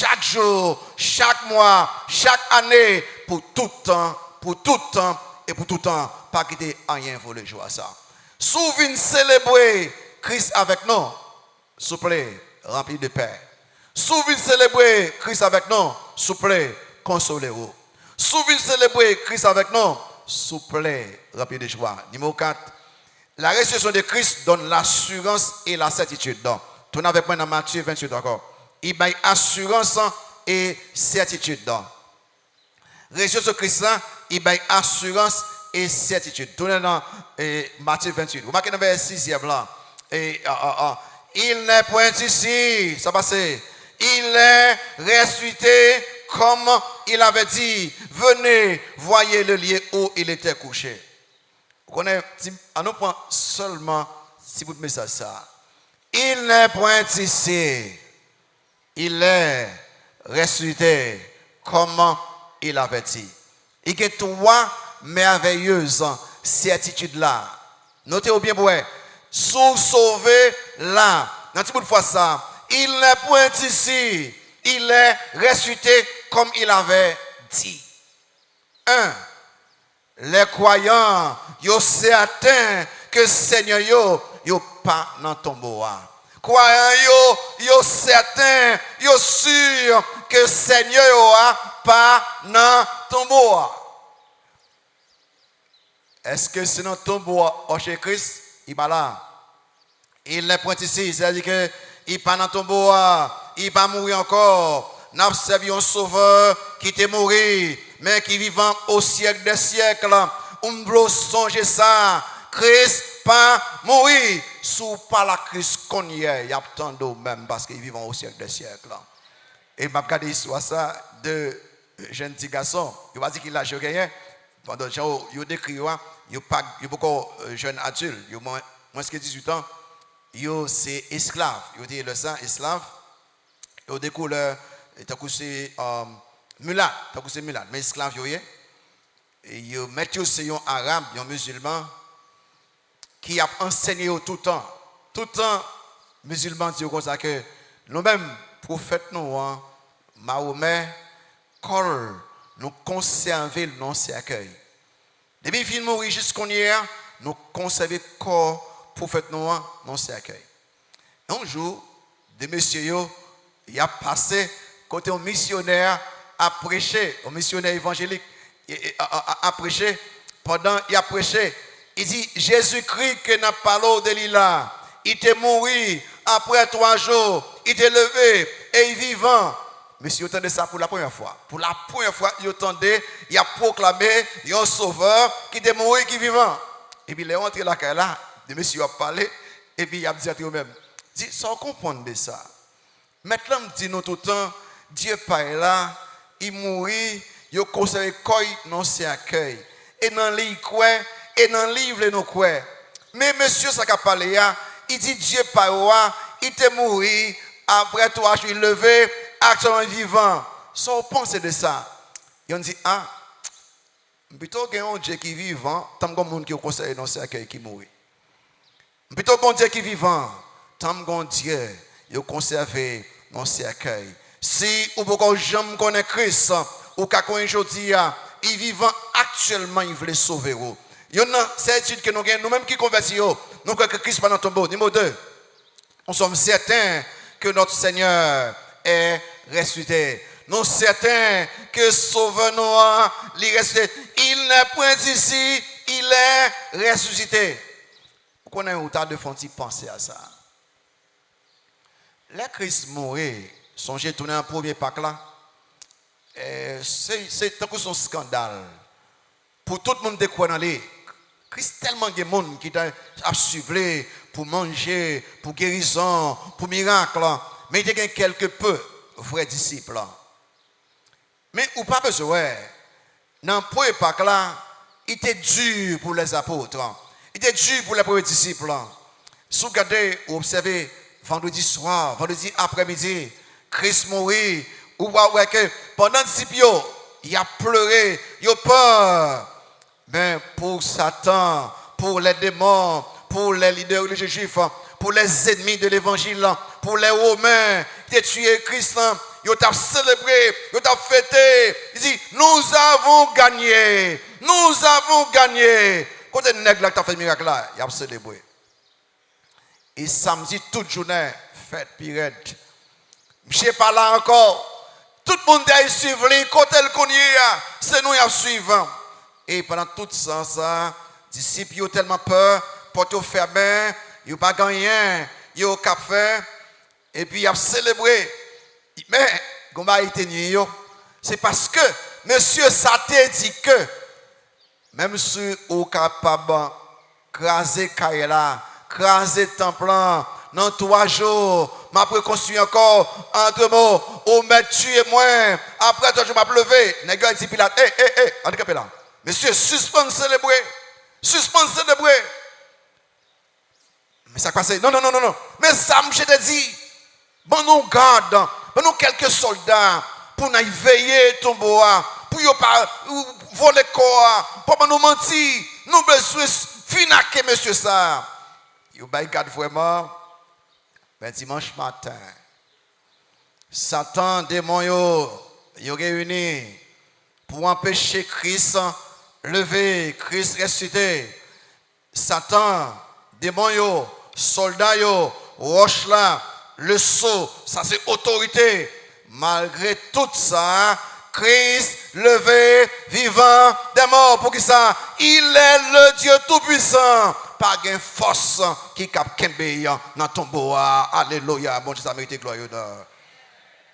chaque jour, chaque mois, chaque année, pour tout temps et pour tout temps, pas quitter rien pour le jour à ça. Souvenez célébrer Christ avec nous, s'il vous plaît, rempli de paix. Souvenez célébrer Christ avec nous, s'il vous plaît, consolez-vous. Souvenez célébrer Christ avec nous, s'il vous plaît, rempli de joie. Numéro 4, la résurrection de Christ donne l'assurance et la certitude. Donc, tournez avec moi dans Matthieu 28 encore. Il y a assurance et certitude. Donc, résurrection de Christ, il y a assurance et certitude. Tournez dans Matthieu 28. Vous marquez dans le verset 6e là. Il n'est point ici, ça passe. Il est ressuscité comme il avait dit. Venez, voyez le lieu où il était couché. Vous connaissez, on nous prend seulement si vous mettez ça. Il n'est point ici. Il est ressuscité comme il avait dit. Il y a trois merveilleuses certitudes là. Notez-vous bien, ouais. Sous sauvé là. Dans tout bout de fois ça. Il n'est point ici. Il est ressuscité comme il avait dit. 1. Les croyants, ils sont certains que Seigneur yo pas dans ton tombeau. Croyants, ils sont certains, ils sont sûrs que Seigneur pas dans ton tombeau. Est-ce que c'est dans ton tombeau chez Christ? Il n'est là. Il n'est point ici. C'est-à-dire qu'il n'est pas dans ton tombeau. Il n'est pas mort encore. Nous avons servi un sauveur qui était mort, mais qui vivant au siècle des siècles. On veut songer ça. Christ pas mort. Sous pas la Christ qu'on y est. Il y a tant d'eau même parce qu'il vivant au siècle des siècles. Et je vais regarder l'histoire ça de jeunes petits garçons. Il va dire qu'il a joué. Pendant que il décrit, il y a beaucoup de jeunes adultes, il y a moins que 18 ans, c'est esclaves. Il y a le sang esclave. Il y a des couleurs, c'est mulat, mais esclaves, il y a Matthieu, c'est un arabe, un musulman, qui a enseigné tout le temps. Tout le temps, musulmans disent comme ça que nous-mêmes, prophètes, nous, Mahomet, Col, nous conserver non cercueil. Depuis qu'il finit de mourir jusqu'à hier, nous conserver le corps prophète noir non cercueil. Un jour, des messieurs, il a passé côté un missionnaire à prêcher, un missionnaire évangélique à prêcher. Pendant qu'il a prêché, il dit Jésus-Christ que n'a pas l'eau de l'île, il est mort après 3 jours, il est levé et il est vivant. Monsieur, il entendait ça pour la première fois. Pour la première fois, il entendait, il a proclamé, il y a un sauveur qui est mort et qui est vivant. Et puis, il est rentré là, le monsieur a parlé, et puis il a dit à lui-même, dit, sans comprendre de ça. Maintenant, il dit nous tout le temps, Dieu pas là, il mourit, il a conservé quoi dans ses accueils. Et dans le livre, et dans le livre, nous quoi. Mais monsieur, ça qu'a parlé, il dit, Dieu pas là, il est mort, après 3 jours, il est levé, actuellement vivant. Si on pense de ça, on dit, plutôt qu'un Dieu qui est vivant, tant que monde qui conseille dans ce accueil qui mourit. Plutôt qu'un Dieu qui est vivant, tant que Dieu qui conservé dans ce accueil. Si ou beaucoup jamais connaît Christ, ou qu'à aujourd'hui, il est vivant actuellement, il veut sauver. Il y a une certitude que nous avons, nous-mêmes qui convertissons, nous croyons que Christ n'est pas dans ton tombeau. Numéro 2, nous sommes certains que notre Seigneur est ressuscité. Nous sommes certains que Sauveur Noir est ressuscité. Il n'est point ici, il est ressuscité. Vous connaissez un tas de fonds qui penser à ça. Les Christ mourit, songez tourner un premier Pâques là. C'est un scandale. Pour tout le monde de quoi dans les. Christ tellement de monde qui a suivi pour manger, pour guérison, pour miracle. Mais il y a quelques peu vrais disciples. Mais ou pas besoin. Dans le premier Pâques là, il était dur pour les apôtres. Il était dur pour les premiers disciples. Si vous regardez, vous observez, vendredi soir, vendredi après-midi, Christ mourit. Vous voyez que pendant les disciples, il a pleuré, il a peur. Mais pour Satan, pour les démons, pour les leaders religieux juifs, pour les ennemis de l'évangile, pour les Romains qui ont tué Christ, ils ont célébré, ils ont fêté. Il dit, nous avons gagné. Nous avons gagné. Quand les nègres qui ont fait le miracle là, ils ont célébré. Et samedi, toute journée, fête pirate. Je ne sais pas là encore. Tout le monde a suivi les côtés qu'on y a. C'est nous qui suivons. Et pendant tout ça, les disciples ont tellement peur, porte fermé, ils n'ont pas gagné, ils ont café. Et puis ils ont célébré. Mais, comment a été nuit, c'est parce que monsieur Saté dit que même si vous êtes capable de craser Kaila, craser temple, dans 3 jours, m'a reconstruit encore entre mots, ou m'a tué moi, après toi je m'ai levé. Nègre dit Pilate, handicapé là. Monsieur, suspend célébrer. Suspend célébrer. Mais ça passe. Non. Mais ça, je te dis, bon nous garde, bon nous quelques soldats, pour nous veiller tombeau, pour ne pas voler corps, pour nous mentir, nous besoin finaquer monsieur ça. Vous garde vraiment. Ben dimanche matin, Satan, démon, yo réunis pour empêcher Christ lever, Christ ressusciter. Satan, démon, soldat, roche là, le sceau, ça c'est autorité. Malgré tout ça, Christ levé, vivant, des morts. Pour qui ça? Il est le Dieu tout-puissant. Pas de force qui cap kembe dans ton bois. Alléluia. Bon Dieu, ça mérite gloire.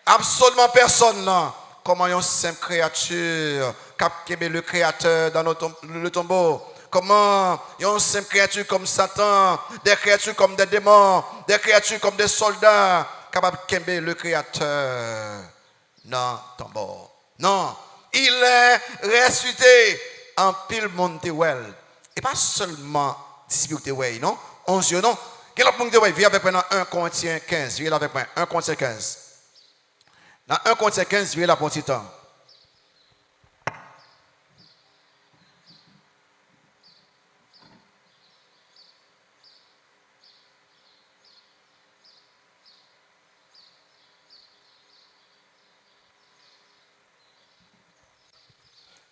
Absolument personne là. Comment une simple créature cap kembe le créateur dans le tombeau. Comment une simple créature comme Satan, des créatures comme des démons, des créatures comme des soldats, capable de kembe le créateur dans le tombeau. Non, il est ressuscité en pile Montewell. Et pas seulement disciple ouais, non? 11 yeux, non? Quel autre monde ouais, viens avec moi dans 1 Corinthiens 15. Viens avec moi, 1 Corinthiens 15. Dans 1 Corinthiens 15, viens là pour un petit temps.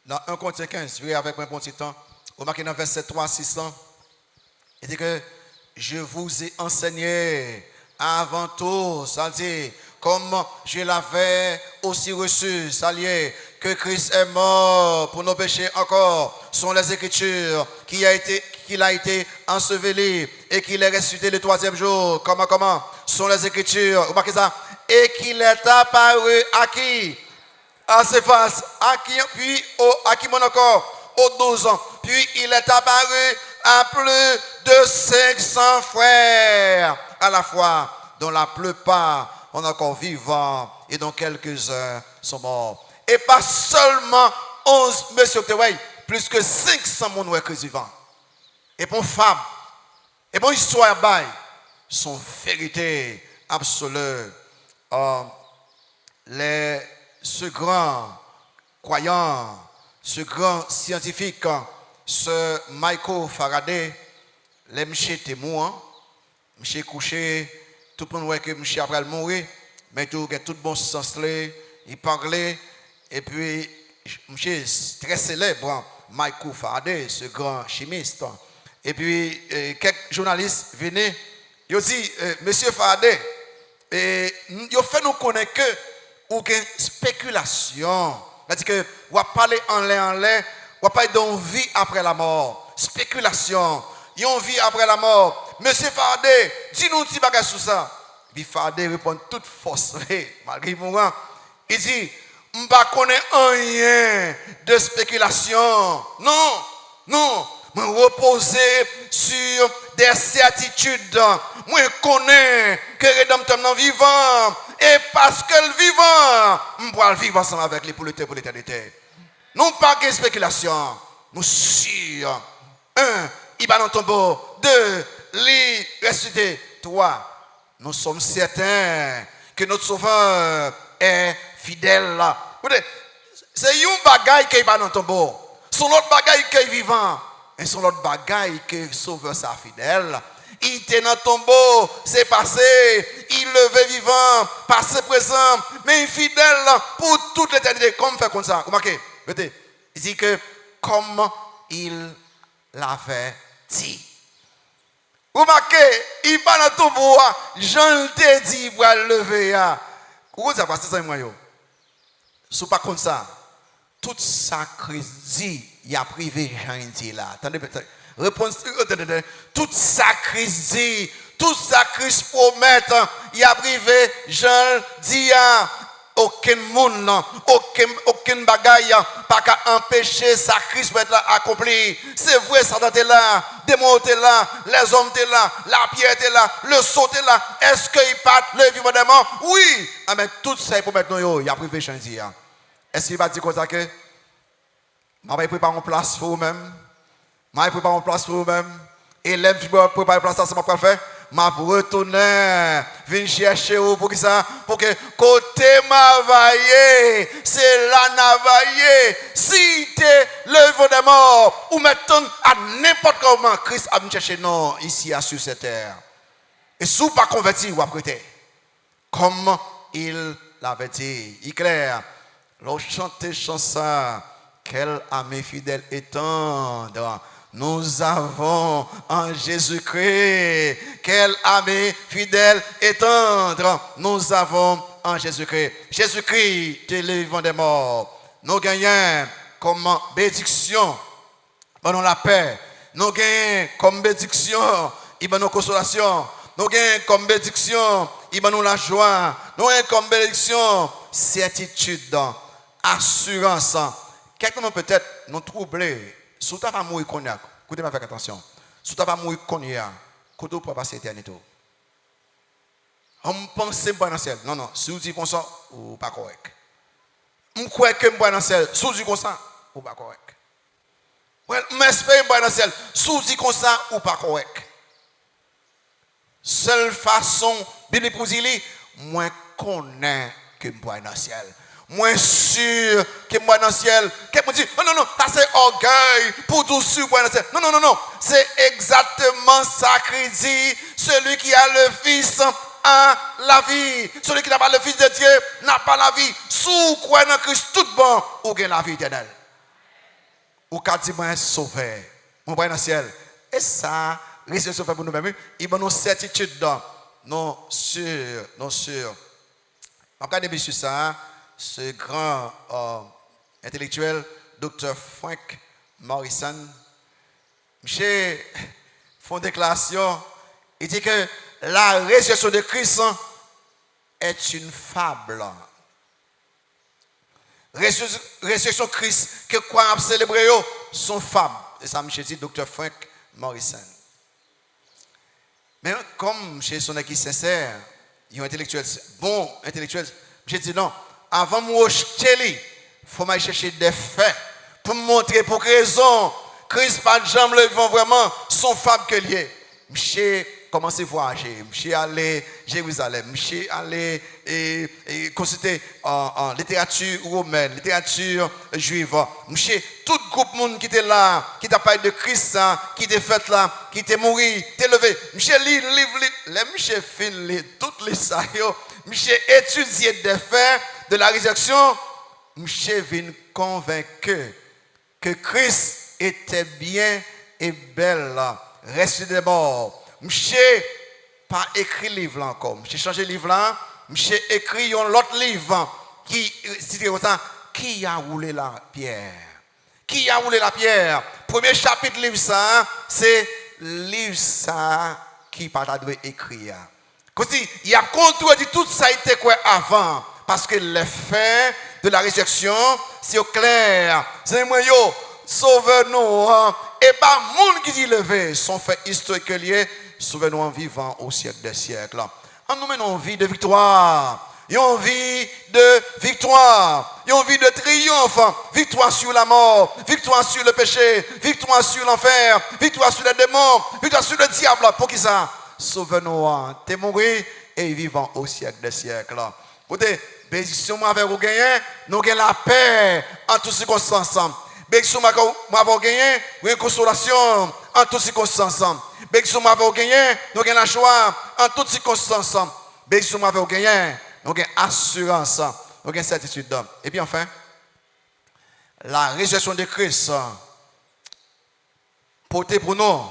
Dans 1 Corinthiens 15, viens avec moi pour un petit temps. Vous marquez dans verset 3 600. Il dit que je vous ai enseigné avant tout, ça dit, comme je l'avais aussi reçu, ça dit, que Christ est mort pour nos péchés encore, sont les Écritures, qu'il a été enseveli et qu'il est ressuscité le 3e jour. Comment sont les Écritures, vous marquez ça, et qu'il est apparu à qui? À Céphas, à qui, puis à qui mon encore, aux 12 ans. Puis il est apparu à plus de 500 frères à la fois, dont la plupart sont encore vivants et dont quelques-uns sont morts. Et pas seulement 11, monsieur, plus que 500 personnes qui sont vivants. Et pour femme, et pour histoire, sont vérité absolue. Ce grand croyant, ce grand scientifique, ce Michael Faraday, les monsieur témoin, monsieur couché, tout le monde voit que monsieur après le mourir, mais tout a tout bon sens là, il parlait, et puis monsieur très célèbre, Michael Faraday, ce grand chimiste. Et puis quelques journalistes venaient, ils ont dit, monsieur Faraday, ils ont fait nous connaître que ou une spéculation. C'est-à-dire que vous parlez en l'air, vous parlez d'une vie après la mort. Spéculation. Il y a une vie après la mort. Monsieur Faraday, dis-nous un petit bagage sur ça. Puis Faraday répond toute force, malgré mourant. Il dit, je ne connais rien de spéculation. Non. Je reposer sur des certitudes. Moi, je connais que le Rédempteur est vivant. Et parce que le vivant, je vais vivre ensemble avec lui pour l'éternité. Non pas de spéculation. Nous sûrs. 1, il va dans ton tombeau. 2, il ressuscité. 3, nous sommes certains que notre Sauveur est fidèle. C'est un bagaille qui va dans ton tombeau. Son autre bagaille qui est vivant. Et son autre bagaille que Sauveur sa fidèle. Il était dans le tombeau, c'est passé, il levé vivant, passé présent, mais fidèle pour toute l'éternité. Comme fait comme ça. Remarquez, il dit que comme il l'avait dit. Remarquez, il va dans ton bois, Jean te dit pour lever. Pourquoi ça passe ça, moi? C'est pas comme ça. Tout ça dit, il a privé Jean dit là. Attendez, réponse, tout ça dit, tout ça Christ promet, il a privé Jean dit. Aucun monde, aucun bagaille, pas qu'à empêcher ça Christ peut être accompli. C'est vrai, ça était là, des mots étaient là, les hommes étaient là, la pierre était là, le saut était là. Est-ce qu'il part le vivant des morts? Oui. Ah, mais tout ça, il faut mettre nous, il a privé chantier. Est-ce qu'il va dire comme ça que je vais préparer une place pour vous-même? Je vais préparer une place pour vous-même. Et l'homme qui va préparer une place, ça, c'est ma faire. Ma retourner, venir chercher où pour ça, pour que côté m'availler, c'est là n'availler. Si t'es le des morts, ou maintenant à n'importe comment, Christ a venu chercher nous ici sur cette terre. Et si vous pas converti, vous apprêtez. Comme il l'avait dit, il est clair. L'on chante chanson, quel ami fidèle et tendre. Nous avons en Jésus-Christ, quel ami fidèle et tendre, nous avons en Jésus-Christ. Jésus-Christ, qui est le vivant des morts. Nous gagnons comme bénédiction, pendant la paix. Nous gagnons comme bénédiction, il va nous consolation. Nous gagnons comme bénédiction, il va nous la joie. Nous gagnons comme bénédiction, certitude, assurance. Quelqu'un peut-être nous troubler. Si tu vas mourir qu'on a, écoutez-moi avec attention. Si tu vas mourir qu'on a, comment tu vas passer l'éternité? On pense que dans le ciel. Non, non, si vous dites comme ça, ou pas correct. On croit que je dans le ciel. Si vous dites comme ça, ou pas correct. Je m'espère dans le ciel. Si vous dites comme ça, ou pas correct. Seule façon, Bible pour dire, moi connais que je dans le ciel. Moins sûr que moi dans le ciel. Quelqu'un me dit, non, non, non, ça c'est orgueil pour tout sûr dans le ciel. Non, non, non, non. C'est exactement ça qui dit. Celui qui a le Fils a la vie. Celui qui n'a pas le Fils de Dieu n'a pas la vie. Sous quoi dans Christ tout bon, ou gagne la vie éternelle. Ou quand dit moi sauvé. Mon dans le ciel. Et ça, risque de sauver pour nous-mêmes. Il y a une certitude dans. Non sûr, non sûr. Regardez bien sur ça. Ce grand intellectuel, Dr. Frank Morrison, monsieur font déclaration, il dit que la résurrection de Christ est une fable. Résurrection de Christ, que quoi à célébrer, sont fables. Et ça, monsieur dit, Dr. Frank Morrison. Mais comme chez son équipe sincère, il y a un intellectuel, bon intellectuel, monsieur dit non. Avant de me rejeter, il faut me chercher des faits pour me montrer pour quelle raison Christ pas de jambes le vivant vraiment son fable que lié. Monsieur commencé à voyager, monsieur allé à Jérusalem, monsieur allé et consulter en littérature romaine, littérature juive. Monsieur tout groupe monde qui était là, qui t'a parlé de Christ, qui était fait là, qui était mort, qui était levé. Monsieur lit livre, monsieur fin toutes les ça monsieur étudier des faits de la résurrection, monsieur vient convaincu que Christ était bien et belle, resté des morts. Monsieur pas écrit livre là encore. Monsieur changé livre là, monsieur écrit un autre livre qui dit comme ça, qui a roulé la pierre. Qui a roulé la pierre? Premier chapitre livre ça, c'est livre ça qui pas dû écrire. Comme si il a contredit tout ça était quoi avant. Parce que les faits de la résurrection, c'est clair. C'est moi, sauve-nous. Et pas monde qui dit levé. Son fait historique lié, sauve-nous en vivant au siècle des siècles. En nous menons une vie de victoire. Une vie de victoire. Une vie de triomphe. Victoire sur la mort. Victoire sur le péché. Victoire sur l'enfer. Victoire sur les démons. Victoire sur le diable. Pour qui ça? Sauve-nous. T'es mort et vivant au siècle des siècles. Écoutez, bénédiction avec vous gagner, nous gagnons la paix en toutes circonstances. Bénédiction avec vous gagner, nous gagnons consolation en toutes circonstances. Bénédiction avec vous gagner, nous gagnons la joie en toutes circonstances. bénédiction m'avait au gagné, nous avons assurance, nous avons certitude. Et puis enfin, la résurrection de Christ porte pour nous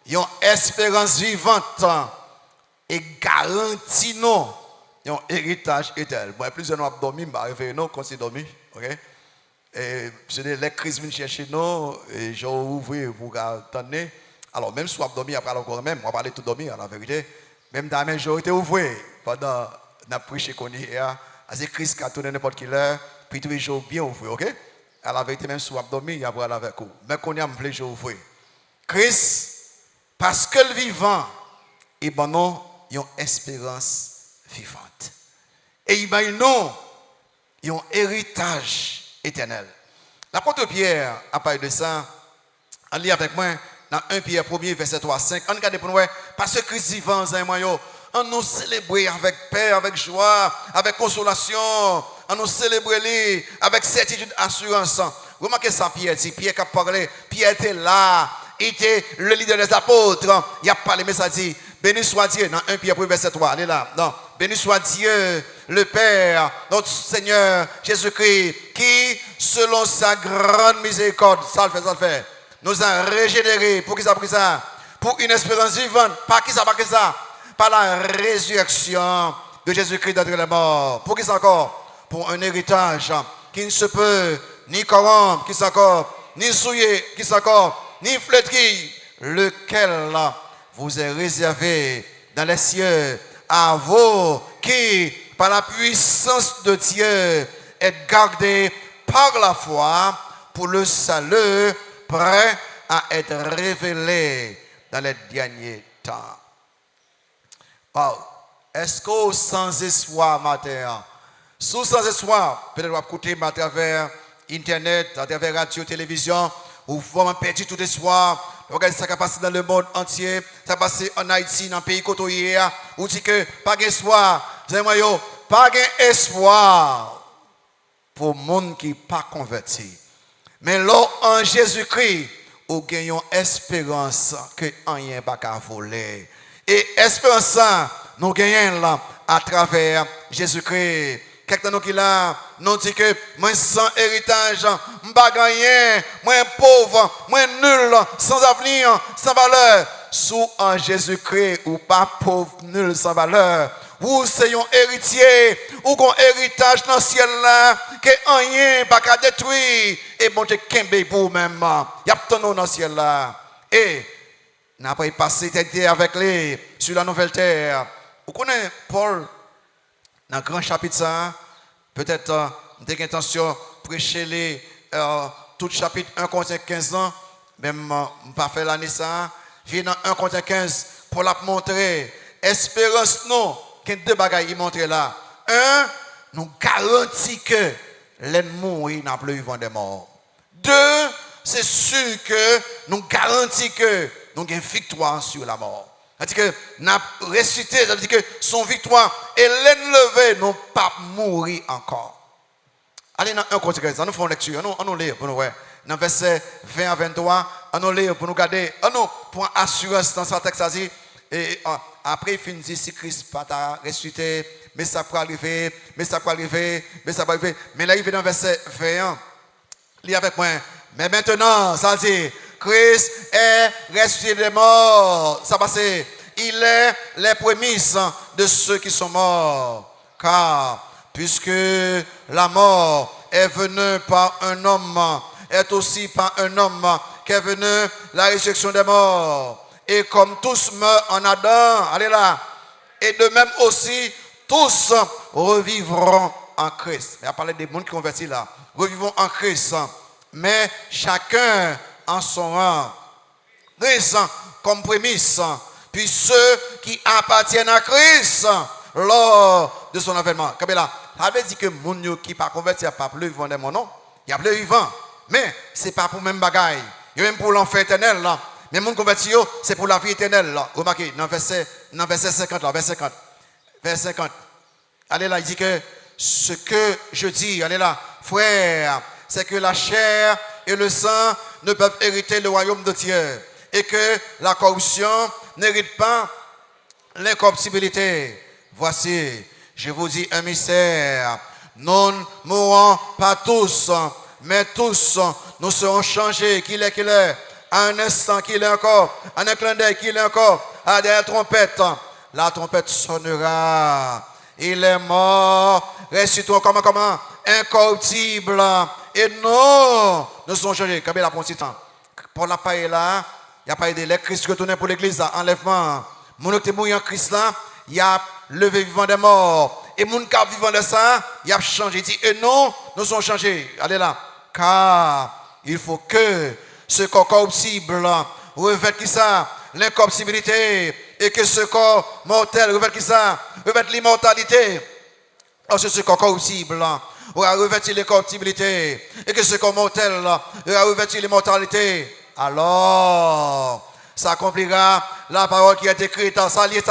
une espérance vivante et garantit nous un héritage éternel. Bon, plusieurs nous avons dormi, mais réveillez nous quand c'est dormi. Ok? Et c'est les crises viennent chercher nous, et j'ai ouvert pour attendre. Alors, même si vous avez dormi, après encore même, on va parler tout dormir, la vérité. Même dans la majorité ouvert pendant la prêche qu'on est là, c'est Christ qui a tourné n'importe quelle heure, puis tous les jours bien ouvert, ok? À la vérité, même si vous avez dormi, il y a pas avec vous. Mais qu'on a plein jours ouvert. Christ, parce que le vivant, il a une espérance vivante. Et il a un héritage éternel. L'apôtre Pierre a parlé de ça. On lit avec moi dans 1 Pierre 1er, verset 3 à 5. On regarde pour nous, parce que Christ vivant, on nous célèbre avec paix, avec joie, avec consolation. On nous célèbre avec certitude, assurance. Remarquez ça, Pierre dit. Pierre qui a parlé. Pierre était là. Il était le leader des apôtres. Il a parlé, mais ça dit, béni soit Dieu, dans 1 Pierre 1, verset 3. Allez là. Non. Béni soit Dieu, le Père, notre Seigneur Jésus-Christ, qui, selon sa grande miséricorde, ça le fait, nous a régénérés. Pour qui ça a pris ça? Pour une espérance vivante. Par qui ça a pris ça? Par la résurrection de Jésus-Christ d'entre les morts. Pour qui ça encore? Pour un héritage qui ne se peut ni corrompre, qui s'accorde, ni souiller, qui s'accorde, ni flétrir, lequel vous est réservé dans les cieux à vous qui, par la puissance de Dieu, êtes gardés par la foi pour le salut, prêt à être révélé dans les derniers temps. Wow. Est-ce que sans espoir matin, sans espoir, peut-être vous écouter à travers Internet, à travers radio, télévision, ou vraiment perdu tout espoir. Regardez ce qui passe dans le monde entier, ça passe en Haïti, dans le pays côtoyé, où dit que pas d'espoir, pas d'espoir pour le monde qui n'est pas converti. Mais là, en Jésus-Christ, nous gagnons espérance que rien n'est pas voler. Et espérance, nous gagnons là à travers Jésus-Christ. Quelqu'un qui là, nous dit que moi sans héritage, je ne pas gagner, moi pauvre, moi nul, sans avenir, sans valeur. Sous en Jésus-Christ, ou pas pauvre, nul, sans valeur. Ou c'est un héritier, ou un héritage dans le ciel là, que rien pas qu'à détruire. Et bon Dieu, qu'un pour vous-même. Il y a ton nom dans le ciel là. Et, n'a pas passé avec lui sur la nouvelle terre. Vous connaissez Paul? Dans le grand chapitre, ça, peut-être, j'ai l'intention de prêcher tout le chapitre 1 contre 15 ans, même pas fait l'année ça. Viens dans 1 contre 15 pour la montrer. Espérance, non, qu'il y a deux bagages qui montrent là. Un, nous garantit que l'ennemi n'a plus vivant des morts. Deux, c'est sûr que nous garantit que nous avons une victoire sur la mort. C'est-à-dire que nous avons ressuscité, c'est-à-dire que son victoire et l'enlevé n'ont pas mouru encore. Allez dans 1 contre 15, nous faisons une lecture, on nous lit pour nous voir. Dans verset 20 à 23, on nous lit pour nous garder, on nous pour assurance dans ce texte. Et après, il finit si Christ pas t'a ressuscité, mais ça peut arriver, mais ça peut arriver, mais ça peut arriver. Mais là, il vient dans verset 21, lis avec moi. Mais maintenant, ça dit, Christ est ressuscité des morts. Ça passe. Il est les prémices de ceux qui sont morts. Car, puisque la mort est venue par un homme, est aussi par un homme qu'est venue la résurrection des morts. Et comme tous meurent en Adam, allez là, et de même aussi, tous revivront en Christ. Il y a parlé des mondes qui convertis là. Revivons en Christ. Mais chacun en son rang. Christ comme prémisse. Puis ceux qui appartiennent à Christ lors de son avènement. Kabela, ça veut dire que les gens qui ne sont pas convertis, il n'y a pas plus vivant de mon nom. Il y a plus vivant. Mais ce n'est pas pour le même bagaille. Il y a même pour l'enfer éternel. Là. Mais les gens convertis, c'est pour la vie éternelle. Là. Remarquez, dans verset 50, là, verset 50. Verset 50. Allez là, il dit que ce que je dis, allez là, frère, c'est que la chair et le sang ne peuvent hériter le royaume de Dieu. Et que la corruption n'hérite pas l'incorruptibilité. voici, je vous dis un mystère. Nous ne mourrons pas tous, mais tous nous serons changés. Qu'il est, à un instant qu'il est encore, à un clin d'œil qu'il est encore, à la trompette. La trompette sonnera. Il est mort. Ressuscitons comment? Incorruptible. Et nous sommes changés. Quand il a pris un petit temps. Pour la paille là, il y a pas de les Christ retourné pour l'église, enlèvement. Mon qui est mort en Christ là, il a levé vivant des morts. Et mon qui vivant de ça, il a changé. Il dit, et nous sommes changés. Allez là. Car il faut que ce corps corruptible revête qui ça? L'incorruptibilité. Et que ce corps mortel revête qui ça? Revête l'immortalité. Parce que ce corps corruptible revêtir l'incorruptibilité. Et que ce corps mortel revêtir l'immortalité. Alors, ça accomplira la parole qui est écrite en salier.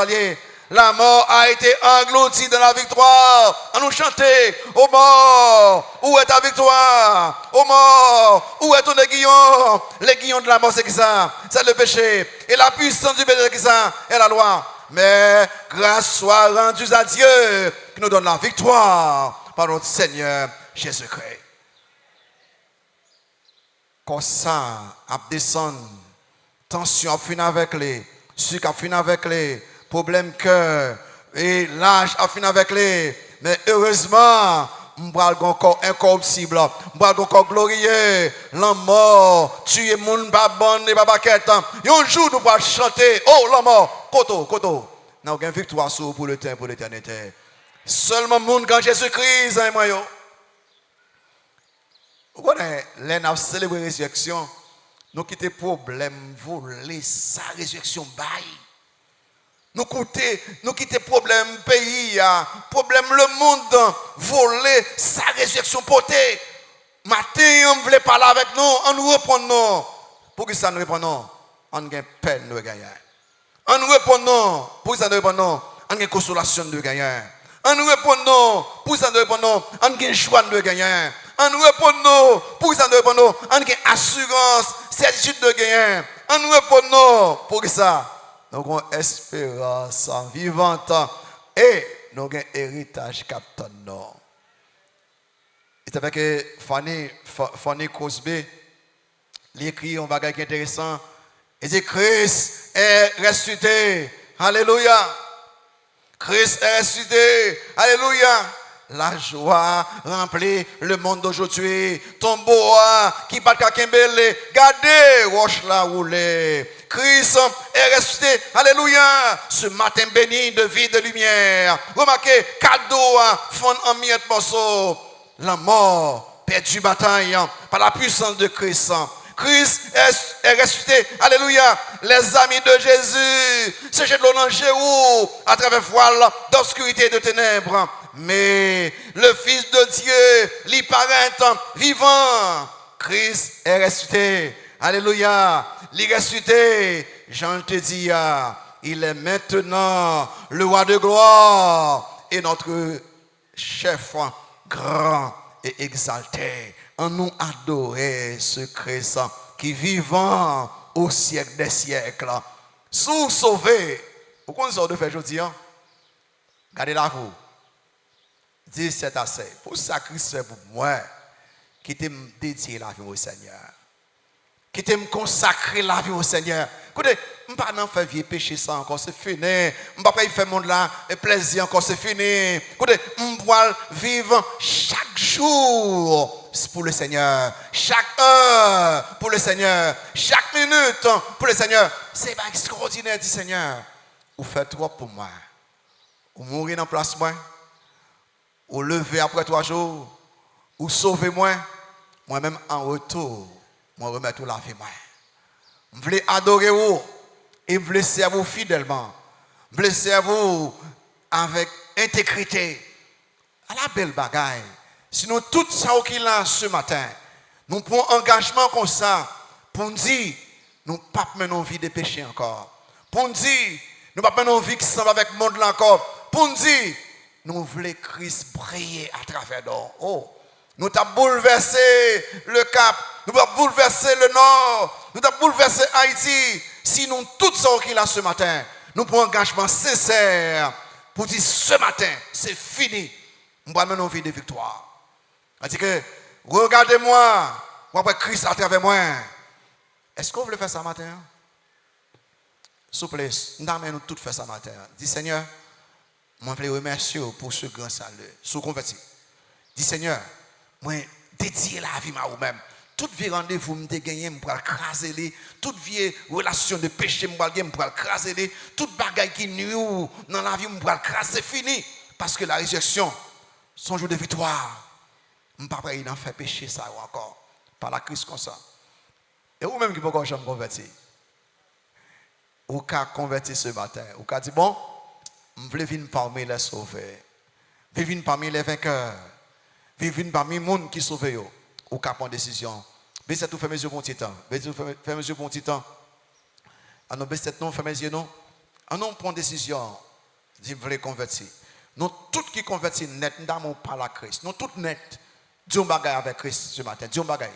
La mort a été engloutie dans la victoire. À nous chanter, ô mort, où est ta victoire? Ô mort, où est ton aiguillon? L'aiguillon de la mort, c'est qui ça? C'est le péché. Et la puissance du péché, c'est qui ça? Et la loi. Mais grâce soit rendue à Dieu qui nous donne la victoire par notre Seigneur Jésus-Christ. Comme ça, à descendre, tension à finir avec les, sucre à finir avec les, problème cœur, et l'âge à finir avec les. Mais heureusement, nous avons encore incorruptible, nous avons encore glorieux, la mort, tuer mon babon et babaquette. Un jour, nous allons chanter, oh la mort, koto. Nous avons une victoire pour le temps, pour l'éternité. Seulement, monde quand Jésus-Christ, hein, moi, yo. Vous connaissez, les nous célébrons la résurrection, nous quittons problème, voler sa résurrection, bye. Nous quittons problème, pays, problème, le monde, voler sa résurrection, portée. Matin, on ne voulait parler avec nous, on nous répond non. Pour que ça nous répond non? On a peine de gagner. On nous répond non. Pour que ça nous répond non? On a consolation de gagner. On nous répond non. Pour que ça nous répond non? On a joie de gagner. On nous répond non. Pour que ça nous répond non? On a assurance, certitude de gagner. On nous répond non. Pour que ça? Nous avons espérance vivante et nous avons un héritage captain. C'est avec que Fanny Crosby l'écrit un bagage intéressant. Il dit Christ est ressuscité. Alléluia. Christ est ressuscité. Alléluia. La joie remplit le monde d'aujourd'hui. Tombeau qui bat Kakembele. Gardez, roche la roulée. Christ est ressuscité. Alléluia. Ce matin béni de vie, de lumière. Remarquez, cadeau fond en miettes morceaux. La mort, perdu bataille par la puissance de Christ. Christ est ressuscité. Alléluia. Les amis de Jésus se jettent l'eau dans Jéhu à travers voile d'obscurité et de ténèbres. Mais le Fils de Dieu, lui paraît vivant. Christ est ressuscité. Alléluia. Il est ressuscité. Jean te dit, il est maintenant le roi de gloire et notre chef grand et exalté. En nous adorer ce Christ qui vivant au siècle des siècles. Sous sauvé. Vous connaissez ce que fait aujourd'hui? Regardez là vous. 17 à 16. Pour sacrifier pour moi, qui t'aime dédier la vie au Seigneur. Qui t'aime consacrer la vie au Seigneur. Écoutez, je ne vais pas faire vieux péché ça encore, c'est fini. Je ne vais pas faire monde là, et plaisir encore, c'est fini. Écoutez, je vais vivre chaque jour pour le Seigneur. Chaque heure pour le Seigneur. Chaque minute pour le Seigneur. C'est pas extraordinaire, dit Seigneur. Vous faites trop pour moi. Vous mourrez dans place moi. Vous levez après 3 jours. Vous sauvez moi. Moi-même en retour. Moi remettre tout la vie moi. Je voulais adorer vous. Et je voulais servir fidèlement. Je voulais servir avec intégrité. À la belle bagaille. Sinon, tout ça qu'il a ce matin, nous prenons engagement comme ça pour nous dire, nous ne pas mener vie de péché encore. Pour nous dire, nous ne pas mener vie qui semble avec le monde là encore. Pour nous dire, nous voulons Christ briller à travers nous. Oh, nous avons bouleversé le Cap, nous avons bouleversé le Nord, nous avons bouleversé Haïti. Sinon, tout ça qu'il a ce matin, nous prenons engagement sincère pour dire ce matin, c'est fini. Je vais mener une vie de victoire. C'est que, regardez-moi, après Christ à travers moi. Est-ce qu'on veut faire ça matin? S'il vous plaît, nous tous faire ça matin. Dis Seigneur, moi je veux remercier pour ce grand salut, ce converti. Dis Seigneur, moi dédier la vie à vous-même. Toute vie rendez-vous me gagner pour craser les, toute vie relation de péché me pour craser les, toute bagaille qui nuit dans la vie me pour craser fini parce que la résurrection son jour de victoire. Je ne peux pas faire péché ça encore par la crise comme ça. Et vous-même qui pouvez jamais convertir. Ou qu'a converti ce matin, ou qu'a dit bon, je veux venir parmi les sauvés, je veux venir parmi les vainqueurs, je veux venir parmi les gens qui sauvent, ou qu'a prendre décision. Baissez tout, fermez les yeux pour un petit temps. Baissez tout, fermez les yeux pour un petit temps. Alors, baissez tout, fermez les yeux, non. Alors, on prend décision, dit vous voulez convertir. Nous, tous qui convertissent net, nous n'avons pas la Christ. Nous, tous net, disons bagaille avec Christ ce matin. Disons bagaille.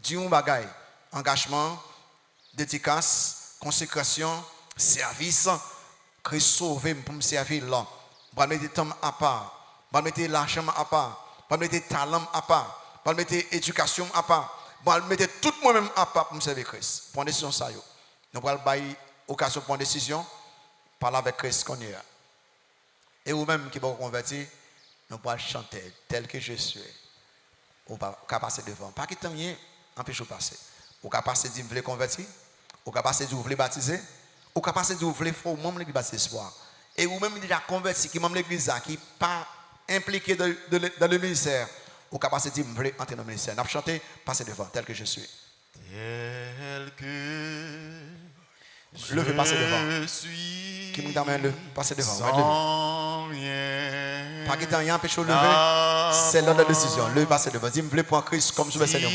Disons bagaille. Engagement, dédicace, consécration, service. Christ sauvé pour me servir là. Je vais mettre temps à part. Je vais mettre l'argent à part. Je vais mettre talent à part. Je vais mettre éducation à part. Je vais mettre tout moi-même à part pour me servir Christ. Prends décision ça. Nous allons avoir l'occasion de prendre décision. Parler avec Christ qu'on est. Et vous-même qui vous convertir, nous pouvons chanter tel que je suis. Ou pas passer devant. Pas qu'il t'en ait, empêche de passer. Ou pas passer de dire vous voulez convertir. Ou pas passer de dire vous voulez baptiser. Ou pas passer de dire vous voulez faire membre de l'église baptisée espoir. Et vous-même déjà converti, qui est membre de l'église, qui n'est pas impliqué dans le ministère. Ou pas passer de dire vous voulez entrer dans le ministère. Nous chanter, passer devant tel que je suis. Tel que levez, passez devant. Qui nous amène le passer devant. Pas qu'il t'en ait empêché de lever. C'est l'heure de la décision. Levez, passez devant. Si vous voulez prendre Christ comme sur le Seigneur.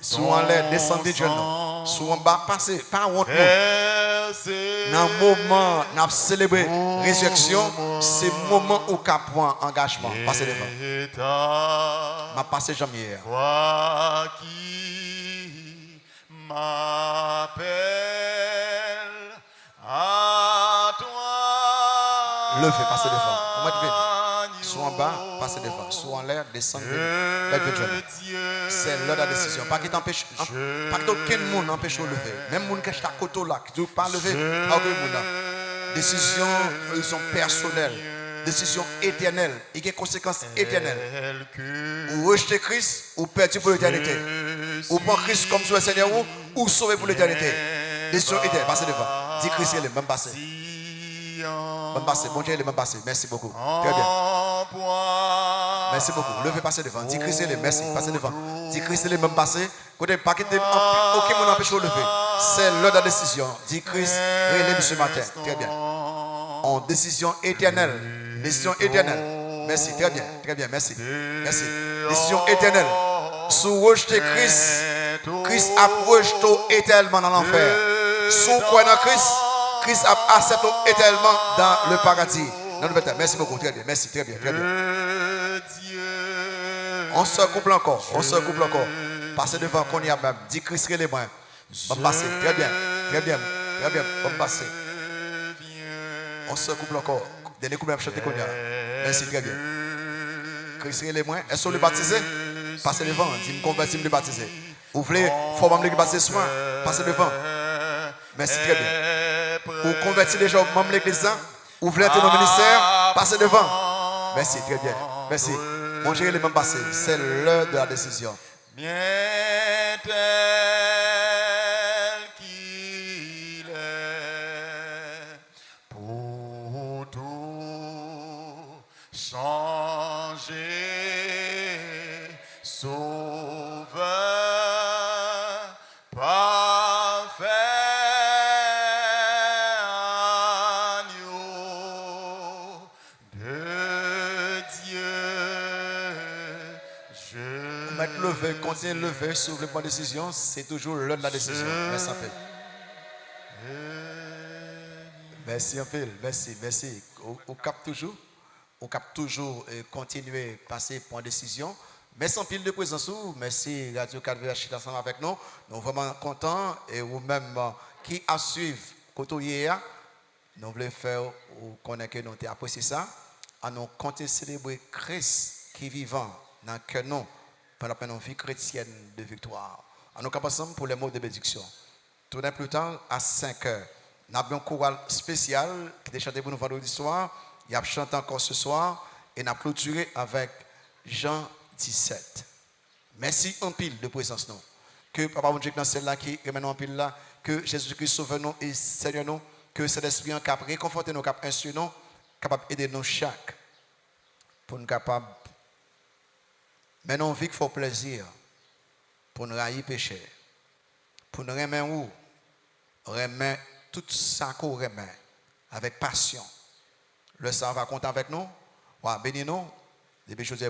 Sous en l'air, descendez de genoux. Sous en bas, passez. Pas honte. Dans le moment, nous avons célébré la résurrection. C'est le moment où nous avons engagement. Passez devant. Je passe jamais. Toi qui m'appelle à toi. Levez, passez devant. On va venir. Soit en bas, passez devant. Soit en l'air, descendez. C'est l'heure de la décision. Pas qu'il t'empêche. Pas qu'aucun monde n'empêche de lever. Même les gens qui sont à côté là, qui ne pas lever, pas aucun monde. Décision, ils sont personnelles. Décision éternelle. Il y a des conséquences éternelles. Ou rejeter Christ, ou perdre pour l'éternité. Ou prendre Christ comme sur le Seigneur, ou sauver pour l'éternité. Décision éternelle. Passez devant. Dis Christ, il est même passé. Même passé. Bon Dieu, il est même passé. Merci beaucoup. Très bien. Merci beaucoup. Levez, passez devant. Dis Christ, il est merci. Passez devant. Dis Christ, il est même passé. Côté pas quitter, aucun monde n'empêche de lever. C'est l'heure de la décision. Dis Christ, relève ce matin. Très bien. En décision éternelle. Décision éternelle. Merci, très bien, merci. Merci. Décision éternelle. Sous rejeter Christ, Christ a rejeté éternellement dans l'enfer. Sous quoi dans Christ, Christ a accepté éternellement dans le paradis. Merci beaucoup, très bien, merci, très bien. On se couple encore, Passez devant qu'on y a même. Dis Christ, les mains. Bon passer, très bien, bon passer. On se couple encore. Dernier coup, même chanter qu'on y a. Merci, très bien. Christ, les mains. Est-ce que vous le baptisez? Passez devant. Dis-moi convertir, me baptiser. Vous voulez, faut même le baptiser soin. Passez devant. Merci, très bien. Vous convertir déjà au membre de l'église. Vous voulez entrer dans le ministère. Passez devant. Merci, très bien. Merci. Mon Dieu, les mêmes passés. C'est l'heure de la décision. Bien tel qu'il est, pour tout changer, sauveur, parfait agneau de Dieu. Lever, continuez de lever, si vous voulez prendre décision, c'est toujours l'heure de la décision. Merci un peu. Merci un peu, merci. On capte toujours continuer à passer pour une décision. Merci en pile de présence. Merci Radio 4VH ensemble avec nous. Nous sommes vraiment contents et vous-même qui a suivi côté hier, nous voulons faire ou connaître que nous avons apprécié ça, à nous compter célébrer Christ qui est vivant dans le cœur nous, pendant notre vie chrétienne de victoire. À nous commençons pour les mots de bénédiction. Tout d'un plus tard, à 5 heures, nous avons un choral spécial qui est chanté pour nous vendredi soir. Il a chanté encore ce soir et nous avons clôturé avec Jean 17. Merci en pile de présence nous. Que Papa mon Dieu dans celle-là qui remet nous en pile là, que Jésus-Christ sauve nous et Seigneur nous, que cet esprit en cap réconforter nous, cap instruire nous, capable d'aider nous chaque pour nous capable mais non vie qu'il faut plaisir pour nous railler péché, pour nous remettre où remettre tout ça qu'on remet avec passion. Le sang va compter avec nous, va bénir nous, des choses